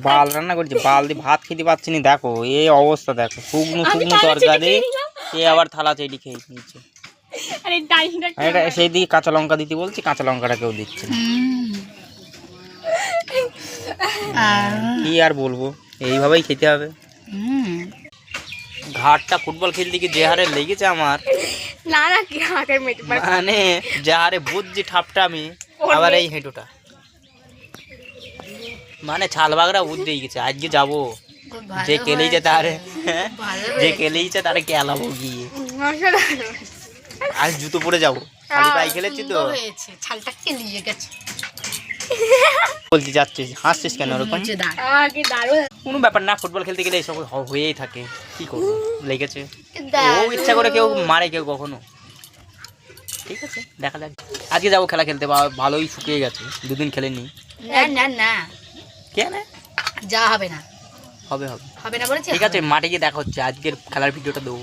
বাল রান্না করছি, বাল দিয়ে ভাত খেতে পাচ্ছি না। দেখো এই অবস্থা, দেখো শুকনো শুকনো তরকারি, এ আবার থালা চেটি খেয়ে নিচ্ছে। এটা সেই দিকে কাঁচা লঙ্কা দিতে বলছি, কাঁচা লঙ্কাটা কেউ দিচ্ছে না। কি আর বলবো, এইভাবেই খেতে হবে। ঘাটটা ফুটবল খেলতে গিয়ে যে হারে লেগেছে আমার, মানে যে হারে বুঝছি ঠাপটা আমি, আবার এই হেঁটুটা মানে ছাল বাগড়া উদ্দেই গেছে। আজকে যাবো, যে কেলেইছে তারে, যে কেলেইছে তারে কেলাবো গিয়ে। আজ জুতো পরে যাবো, খালি পায়ে খেলেছি তো। বলছি যাচ্ছিস, হাসছিস কেন ওরকম? কোনো ব্যাপার না, ফুটবল খেলতে গেলে এসব হয়েই থাকে। কি করবো, লেগেছে। ও ইচ্ছা করে কেউ মারে, কেউ কখনো। ঠিক আছে, দেখা যাক। আজকে যাবো খেলা খেলতে, ভালোই শুকিয়ে গেছে, দুদিন খেলেনি। কেন যা হবে না, হবে হবে হবে না বলেছে। ঠিক আছে, মাঠে গিয়ে দেখা হচ্ছে। আজকের খেলার ভিডিওটা দেবো।